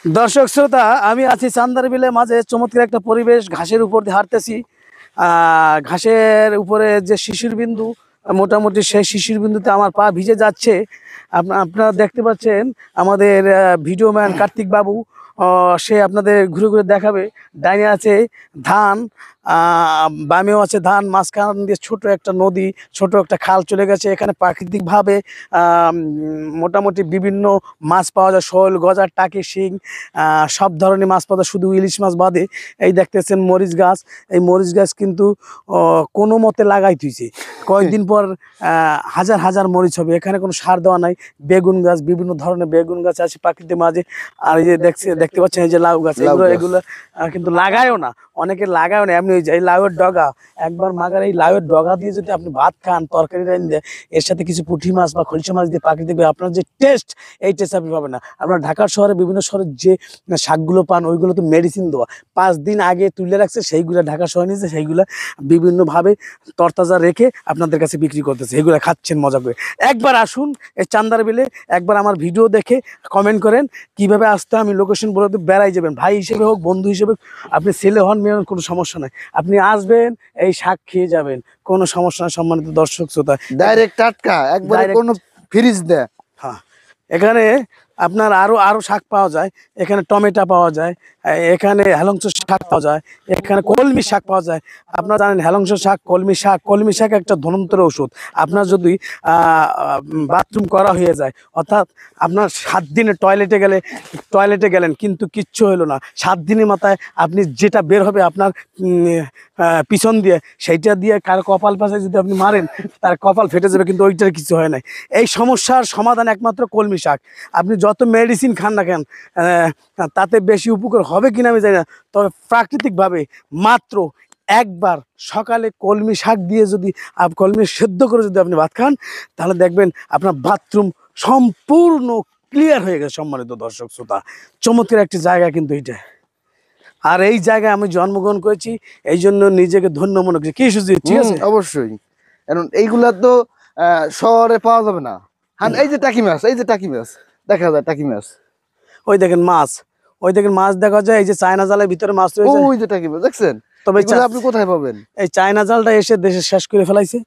দর্শক শ্রোতা, আমি আছি চান্দার বিলের মাঝে। চমৎকার একটা পরিবেশ, ঘাসের উপর দিয়ে হাঁটতেছি। ঘাসের উপরে যে শিশির বিন্দু, মোটামুটি সেই শিশির বিন্দুতে আমার পা ভিজে যাচ্ছে। আপনারা দেখতে পাচ্ছেন আমাদের ভিডিও ম্যান কার্তিক বাবু, সে আপনাদের ঘুরে ঘুরে দেখাবে। ডাইনে আছে ধান, বামেও আছে ধান, মাঝখান দিয়ে ছোট একটা নদী, ছোট একটা খাল চলে গেছে। এখানে প্রাকৃতিকভাবে মোটামুটি বিভিন্ন মাছ পাওয়া যায়, শোল, গজার, টাকি, শিং, সব ধরনের মাছ পাওয়া যায়, শুধু ইলিশ মাছ বাদে। এই দেখতেছেন মরিচ গাছ। এই মরিচ গাছ কিন্তু কোনো মতে লাগাই তুইছে, কয়েকদিন পর হাজার হাজার মরিচ হবে। এখানে কোনো সার দেওয়া নাই। বেগুন গাছ, বিভিন্ন ধরনের বেগুন গাছ আছে প্রাকৃতিক মাঝে। আর এই যে দেখতে পাচ্ছেন এই যে লাউ গাছ, এগুলো কিন্তু লাগায়ও না, অনেকে লাগায়ও না, এমনি হয়ে যায়। এই লাউয়ের ডগা একবার মাগার, এই লাউয়ের ডগা দিয়ে যদি আপনি ভাত খান, তরকারি দিয়ে, এর সাথে কিছু পুঁটি মাছ বা খলসা মাছ দিয়ে প্রাকৃতিক, আপনার যে টেস্ট, এই টেস্ট আপনি পাবেন না। আপনার ঢাকার শহরে বিভিন্ন শহরে যে শাকগুলো পান, ওইগুলো তো মেডিসিন দেওয়া, 5 দিন আগে তুলে রাখছে, সেইগুলো ঢাকা শহরে নিয়েছে, সেইগুলো বিভিন্নভাবে তরতাজা রেখে আপনাদের কাছে বিক্রি করতেছে। এগুলো খাচ্ছেন মজা করে। একবার আসুন এই চান্দার বিলে, একবার আমার ভিডিও দেখে কমেন্ট করেন কিভাবে আসতে। আমি লোকেশন বলে বেড়াই যাবেন, ভাই হিসেবে হোক, বন্ধু হিসেবে, আপনি ছেলে হন মেয়ে হন, কোনো সমস্যা নাই। আপনি আসবেন, এই শাক খেয়ে যাবেন, কোনো সমস্যা নাই। সম্মানিত দর্শক শ্রোতা, ডাইরেক্ট টাটকা, একবারে কোনো ফ্রিজ দেয়। হ্যাঁ, এখানে আপনার আরো শাক পাওয়া যায়। এখানে টমেটো পাওয়া যায়, এখানে হেলংস শাক পাওয়া যায়, এখানে কলমি শাক পাওয়া যায়। আপনারা জানেন হেলংস শাক, কলমি শাক একটা ধন্বন্তর ওষুধ। আপনার যদি বাথরুম করা হয়ে যায়, অর্থাৎ আপনার 7 দিনে টয়লেটে গেলেন কিন্তু কিচ্ছু হলো না, 7 দিনের মাথায় আপনি যেটা বের হবে আপনার পিছন দিয়ে, সেইটা দিয়ে কার কপাল পাশে যদি আপনি মারেন, তার কপাল ফেটে যাবে, কিন্তু ওইটার কিছু হয় নাই। এই সমস্যার সমাধান একমাত্র কলমি শাক। আপনি যত মেডিসিন খান না কেন, তাতে বেশি উপকার হবে কিনা আমি জানি না, তবে প্রাকৃতিকভাবে মাত্র একবার সকালে কলমি শাক দিয়ে যদি কলমি সেদ্ধ করে যদি আপনি ভাত খান, তাহলে দেখবেন আপনার বাথরুম সম্পূর্ণ ক্লিয়ার হয়ে গেছে। সম্মানিত দর্শক শ্রোতা, চমৎকার একটি জায়গা কিন্তু এইটা। আর এই জায়গায় আমি জন্মগ্রহণ করেছি, এই জন্য নিজেকে ধন্য মনে করছি। কি সুজি, ঠিক আছে? অবশ্যই, কারণ এইগুলা তো শহরে পাওয়া যাবে না। হ্যাঁ, এই যে টাকি মাছ দেখা যায়, টাকি মাছ। ওই দেখেন মাছ, দেখা যায়। এই যে চায়না জালের ভিতরে মাছ রয়েছে, ওই যে টাকি মাছ দেখছেন। তবে আপনি কোথায় পাবেন? এই চায়না জালটা এসে দেশে শেষ করে ফেলাইছে।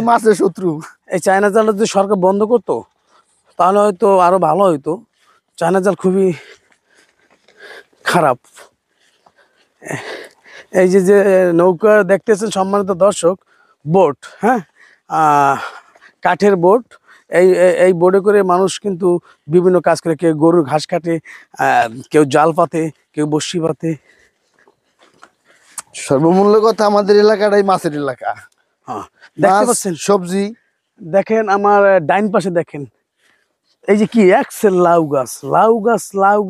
মাছের শত্রু। এই চায়না জালটা যদি সরকার বন্ধ করতো, তাহলে হয়তো আরো ভালো হইতো। চায়না জাল খুবই খারাপ। এই যে নৌকা দেখতেছেন সম্মানিত দর্শক, বোট, হ্যাঁ, কাঠের বোট। এই বোটে করে মানুষ কিন্তু বিভিন্ন কাজ করে। কেউ গরুর ঘাস কাটে, কেউ জাল পাতে, কেউ বড়শি পাতে। সর্বমূল্য কথা, আমাদের এলাকাটাই মাছের এলাকা। হ্যাঁ, দেখতে পাচ্ছেন সবজি। দেখেন আমার ডাইন পাশে দেখেন, এই যে কি একসেল লাউ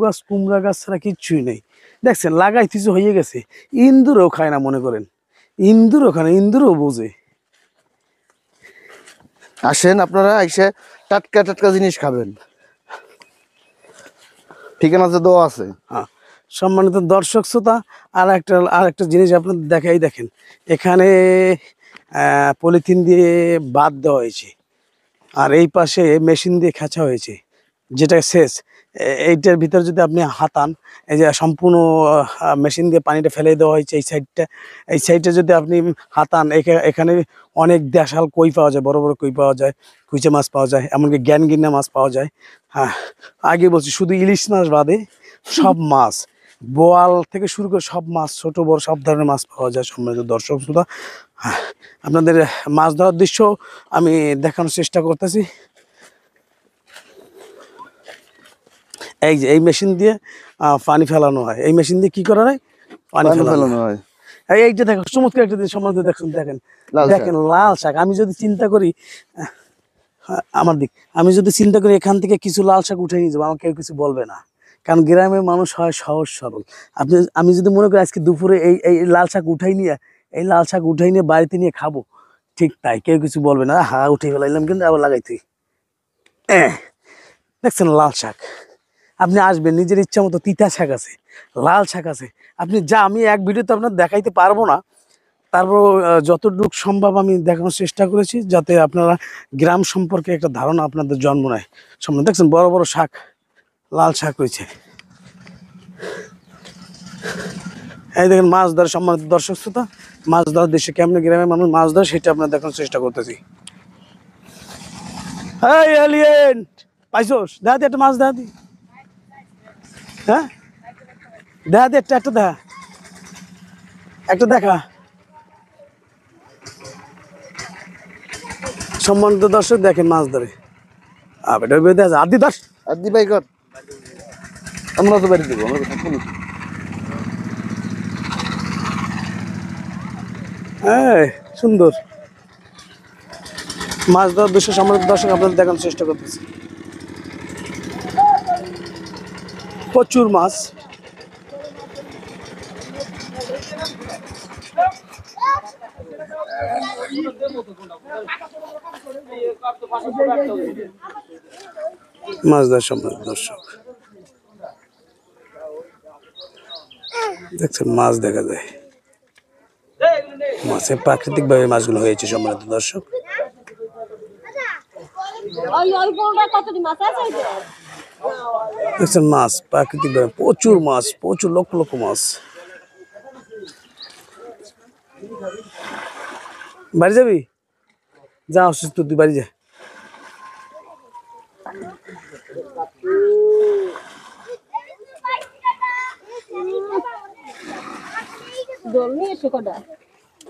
গাছ, কুমড়া গাছ ছাড়া কিচ্ছুই নেই। দেখছেন লাগাই কিছু হয়ে গেছে। ইন্দুরও খায় না, মনে করেন ইন্দুরও খায় না, ইন্দুরও বোঝে। আসেন আপনারা এসে টাটকা টাটকা জিনিস খাবেন, ঠিকানাতে দেওয়া আছে। হ্যাঁ, সম্মানিত দর্শক শ্রোতা, আর একটা জিনিস আপনাদের দেখাই। দেখেন এখানে পলিথিন দিয়ে বাঁধ দেওয়া হয়েছে, আর এই পাশে মেশিন দিয়ে খেঁচা হয়েছে, যেটা শেষ। এইটার ভিতরে যদি আপনি হাতান, এই যে সম্পূর্ণ মেশিন দিয়ে পানিটা ফেলে দেওয়া হয়েছে এই সাইডটা যদি আপনি হাতান, এখানে অনেক দেশাল কই পাওয়া যায়, বড় বড় কই পাওয়া যায়, কুইচা মাছ পাওয়া যায়, এমনকি জ্ঞানগিন্না মাছ পাওয়া যায়। হ্যাঁ, আগে বলছি শুধু ইলিশ মাছ বাদে সব মাছ, বোয়াল থেকে শুরু করে সব মাছ, ছোট বড় সব ধরনের মাছ পাওয়া যায়। সম্মানিত দর্শক শ্রোতা, হ্যাঁ, আপনাদের মাছ ধরার দৃশ্য আমি দেখানোর চেষ্টা করতেছি। এই যে এই মেশিন দিয়ে পানি ফেলানো হয়। এই মেশিন দিয়ে কি করা হয়? পানি ফেলানো হয়। এইটা দেখো, চমৎকার একটা জিনিস সম্বন্ধে দেখেন লাল শাক। আমি যদি চিন্তা করি, আমি যদি চিন্তা করি এখান থেকে কিছু লাল শাক উঠে নিয়ে যাবো, আমাকে কেউ কিছু বলবে না, কারণ গ্রামের মানুষ হয় সহজ সরল। আমি যদি মনে করি আজকে দুপুরে এই লাল শাক উঠাই নিয়ে বাড়িতে নিয়ে খাবো, ঠিক তাই, কেউ কিছু বলবে না। হ্যাঁ, উঠে ফেলাইলাম কিন্তু আবার লাগাইতে। দেখছেন লাল শাক, আপনি আসবেন, নিজের ইচ্ছা মতো তিতা শাক আছে, লাল শাক আছে। আমি এক ভিডিওতে আপনার দেখাইতে পারবো না, তারপর যতটুকু সম্ভব আমি দেখানোর চেষ্টা করেছি, যাতে আপনারা গ্রাম সম্পর্কে একটা ধারণা আপনাদের জন্ম নেয়। দেখছেন বড় বড় শাক, লাল শাক রয়েছে। এই দেখেন মাছ ধরে সম্মানিত দর্শক শ্রোতা, মাছ ধরার দেশে কেমনে গ্রামের মানুষ মাছ ধরে সেটা আপনার দেখানোর চেষ্টা করতেছি। এই এলিয়েন পাইছোস, দেখা দি একটা মাছ, দেখা দি। হ্যাঁ দেখা দি একটা, একটা দেখা, একটা দেখা। সম্মানিত দর্শক দেখেন মাছ ধরে বেটার বেঁধে আছে আদি দশ। আর দি ভাই কর, আমরা তো বাড়ি দেবো, আমরা তো থাকবো না। হ্যাঁ সুন্দর মাছ ধরার দৃশ্য সম্মানিত দর্শক আপনাদের দেখানোর চেষ্টা করতেছি। প্রচুর মাছ, মাছ ধরার সম্মানিত দর্শক দেখছেন মাছ দেখা যায়, মাছের প্রাকৃতিক ভাবে মাছগুলো হয়েছে সম্মানিত দর্শক। দেখছেন মাছ প্রাকৃতিক ভাবে প্রচুর মাছ, প্রচুর লক্ষ লক্ষ মাছ। বাড়ি যাবি, যা অসুস্থ তুই বাড়ি যা।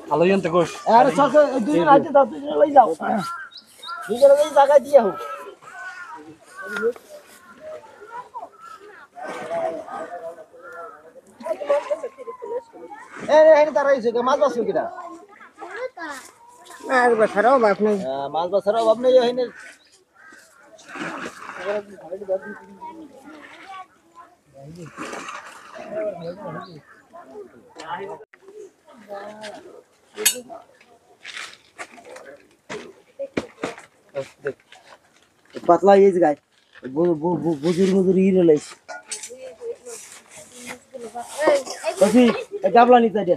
ভালো জানতে কোষ আরে চাচা দুজন আইতে দাও, দুজন লই যাও, দুজন এই জায়গা দিয়ে হোক। এই দাঁড়াইছে মাছ বাসু কিনা, মাছ বাছারও অভাব নেই, মাছ বাছারও অভাব নেই। এখানে পাতলা এই জায়গায় বুজুর মুজুর হিরে লাইছে গাবলা নিতে দে,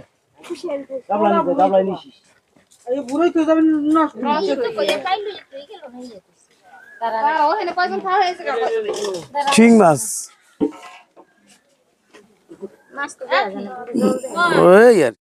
গাবলা নিতে, গাবলা নিছিস এই বুড়োই তো যাবেন নষ্ট শিং মাছ ওই আর